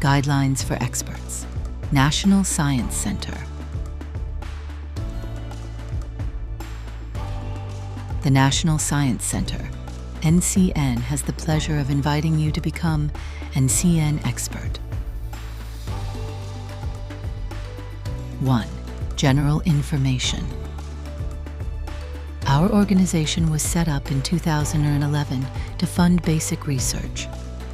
Guidelines for Experts, National Science Center. The National Science Center, NCN, has the pleasure of inviting you to become NCN Expert. 1. General information. Our organization was set up in 2011 to fund basic research.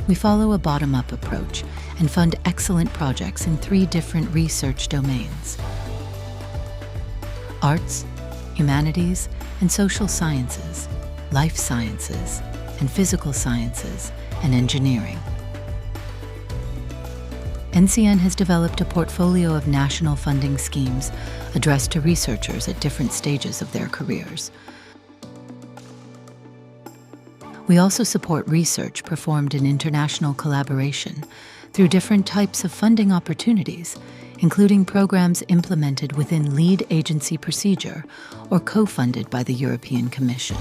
We follow a bottom-up approach and fund excellent projects in 3 different research domains: arts, humanities, and social sciences, life sciences, and physical sciences, and engineering. NCN has developed a portfolio of national funding schemes addressed to researchers at different stages of their careers. We also support research performed in international collaboration through different types of funding opportunities, including programs implemented within lead agency procedure or co-funded by the European Commission.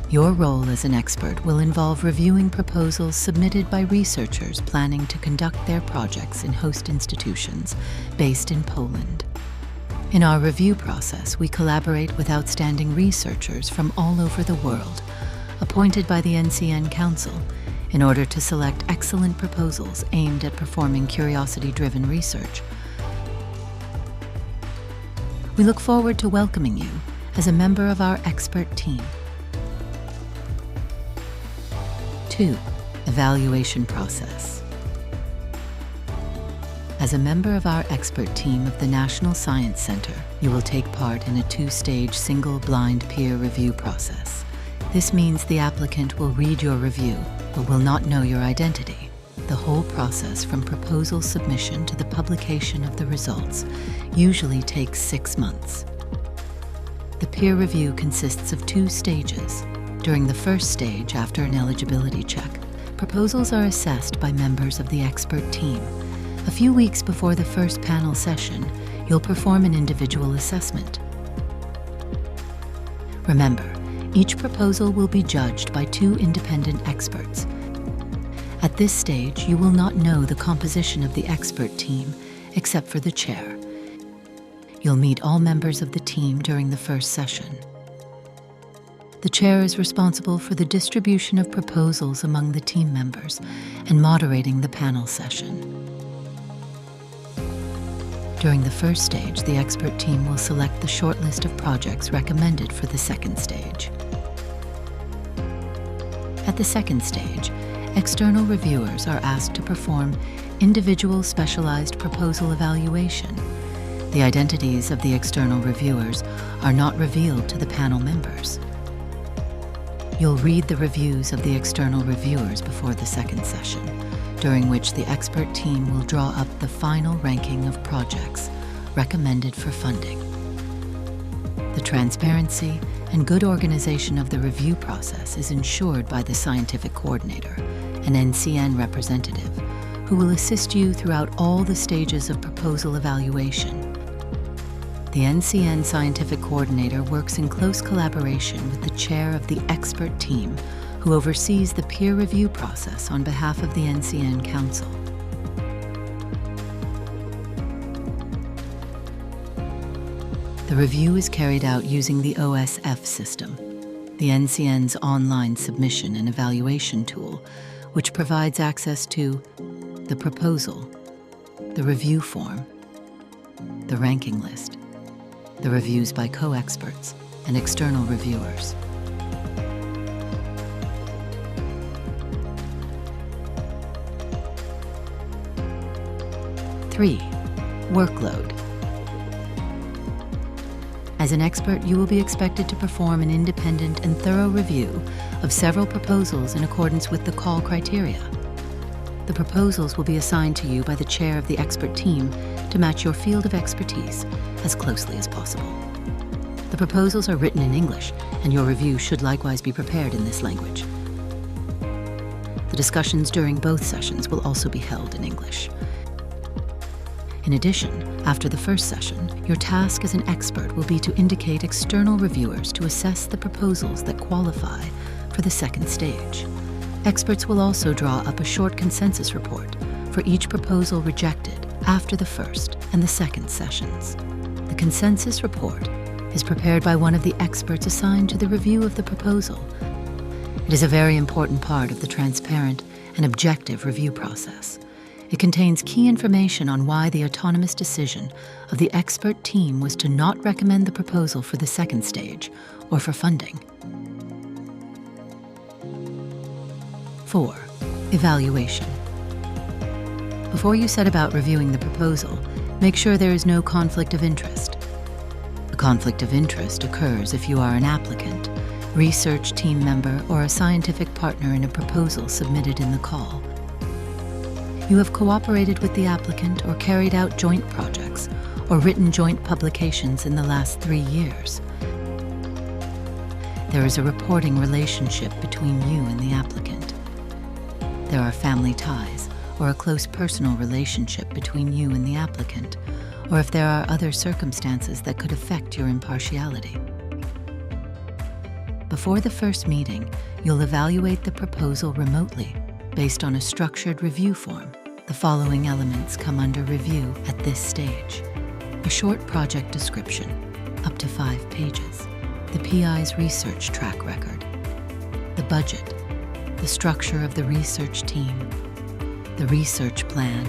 Your role as an expert will involve reviewing proposals submitted by researchers planning to conduct their projects in host institutions based in Poland. In our review process, we collaborate with outstanding researchers from all over the world, appointed by the NCN Council, in order to select excellent proposals aimed at performing curiosity-driven research. We look forward to welcoming you as a member of our expert team. 2. Evaluation process. As a member of our expert team of the National Science Center, you will take part in a 2-stage single-blind peer review process. This means the applicant will read your review, but will not know your identity. The whole process from proposal submission to the publication of the results usually takes 6 months. The peer review consists of 2 stages. During the first stage, after an eligibility check, proposals are assessed by members of the expert team. A few weeks before the first panel session, you'll perform an individual assessment. Remember, each proposal will be judged by 2 independent experts. At this stage, you will not know the composition of the expert team except for the chair. You'll meet all members of the team during the first session. The chair is responsible for the distribution of proposals among the team members and moderating the panel session. During the first stage, the expert team will select the short list of projects recommended for the second stage. At the second stage, external reviewers are asked to perform individual specialized proposal evaluation. The identities of the external reviewers are not revealed to the panel members. You'll read the reviews of the external reviewers before the second session, during which the expert team will draw up the final ranking of projects recommended for funding. The transparency and good organization of the review process is ensured by the scientific coordinator, an NCN representative, who will assist you throughout all the stages of proposal evaluation. The NCN scientific coordinator works in close collaboration with the chair of the expert team, who oversees the peer review process on behalf of the NCN Council. The review is carried out using the OSF system, the NCN's online submission and evaluation tool, which provides access to the proposal, the review form, the ranking list, the reviews by co-experts and external reviewers. Three, workload. As an expert, you will be expected to perform an independent and thorough review of several proposals in accordance with the call criteria. The proposals will be assigned to you by the chair of the expert team to match your field of expertise as closely as possible. The proposals are written in English, and your review should likewise be prepared in this language. The discussions during both sessions will also be held in English. In addition, after the first session, your task as an expert will be to indicate external reviewers to assess the proposals that qualify for the second stage. Experts will also draw up a short consensus report for each proposal rejected after the first and the second sessions. The consensus report is prepared by one of the experts assigned to the review of the proposal. It is a very important part of the transparent and objective review process. It contains key information on why the autonomous decision of the expert team was to not recommend the proposal for the second stage or for funding. 4. Evaluation. Before you set about reviewing the proposal, make sure there is no conflict of interest. A conflict of interest occurs if you are an applicant, research team member, or a scientific partner in a proposal submitted in the call. You have cooperated with the applicant or carried out joint projects or written joint publications in the last 3 years. There is a reporting relationship between you and the applicant. There are family ties or a close personal relationship between you and the applicant, or if there are other circumstances that could affect your impartiality. Before the first meeting, you'll evaluate the proposal remotely based on a structured review form. The following elements come under review at this stage: a short project description, up to 5 pages, the PI's research track record, the budget, the structure of the research team, the research plan,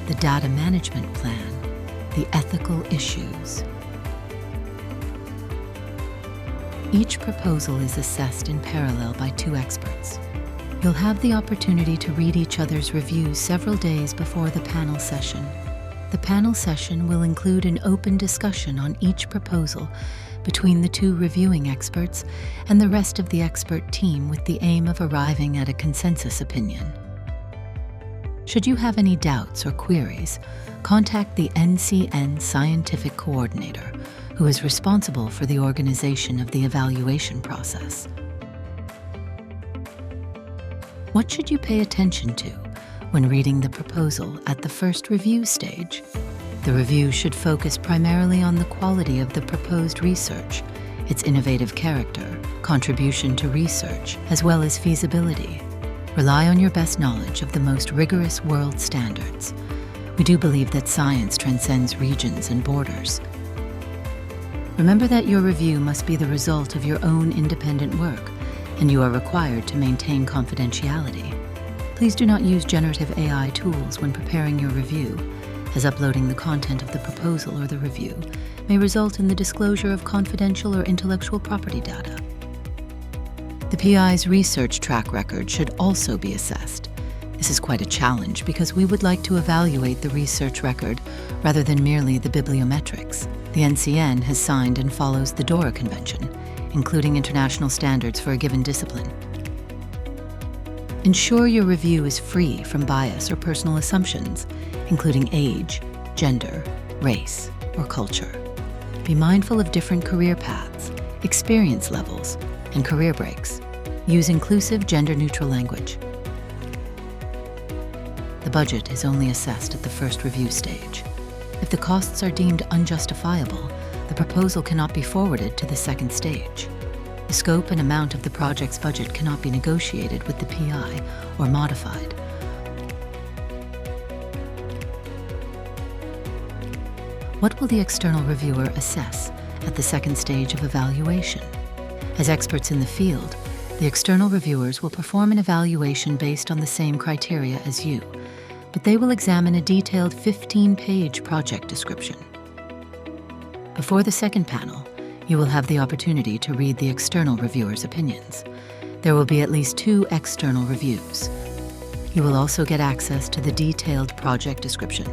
the data management plan, the ethical issues. Each proposal is assessed in parallel by 2 experts. You'll have the opportunity to read each other's reviews several days before the panel session. The panel session will include an open discussion on each proposal between the 2 reviewing experts and the rest of the expert team, with the aim of arriving at a consensus opinion. Should you have any doubts or queries, contact the NCN Scientific Coordinator, who is responsible for the organization of the evaluation process. What should you pay attention to when reading the proposal at the first review stage? The review should focus primarily on the quality of the proposed research, its innovative character, contribution to research, as well as feasibility. Rely on your best knowledge of the most rigorous world standards. We do believe that science transcends regions and borders. Remember that your review must be the result of your own independent work, and you are required to maintain confidentiality. Please do not use generative AI tools when preparing your review, as uploading the content of the proposal or the review may result in the disclosure of confidential or intellectual property data. The PI's research track record should also be assessed. This is quite a challenge because we would like to evaluate the research record rather than merely the bibliometrics. The NCN has signed and follows the DORA Convention, including international standards for a given discipline. Ensure your review is free from bias or personal assumptions, including age, gender, race, or culture. Be mindful of different career paths, experience levels, and career breaks. Use inclusive, gender-neutral language. The budget is only assessed at the first review stage. If the costs are deemed unjustifiable, the proposal cannot be forwarded to the second stage. The scope and amount of the project's budget cannot be negotiated with the PI or modified. What will the external reviewer assess at the second stage of evaluation? As experts in the field, the external reviewers will perform an evaluation based on the same criteria as you, but they will examine a detailed 15-page project description. Before the second panel, you will have the opportunity to read the external reviewer's opinions. There will be at least 2 external reviews. You will also get access to the detailed project description.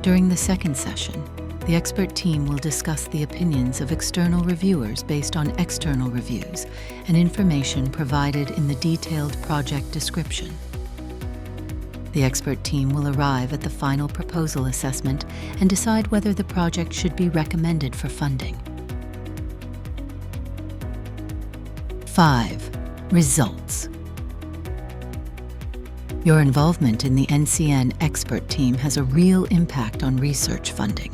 During the second session, the expert team will discuss the opinions of external reviewers based on external reviews and information provided in the detailed project description. The expert team will arrive at the final proposal assessment and decide whether the project should be recommended for funding. 5. Results. Your involvement in the NCN expert team has a real impact on research funding.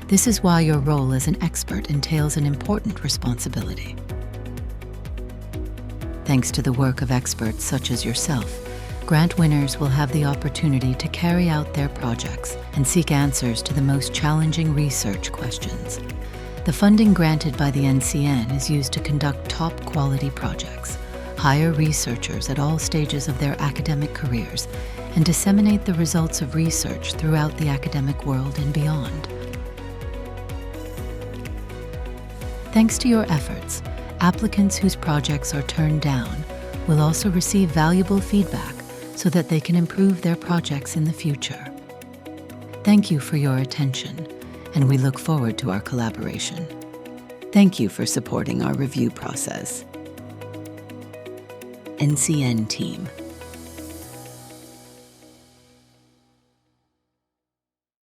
This is why your role as an expert entails an important responsibility. Thanks to the work of experts such as yourself, grant winners will have the opportunity to carry out their projects and seek answers to the most challenging research questions. The funding granted by the NCN is used to conduct top-quality projects, hire researchers at all stages of their academic careers, and disseminate the results of research throughout the academic world and beyond. Thanks to your efforts, applicants whose projects are turned down will also receive valuable feedback so that they can improve their projects in the future. Thank you for your attention, and we look forward to our collaboration. Thank you for supporting our review process. NCN Team.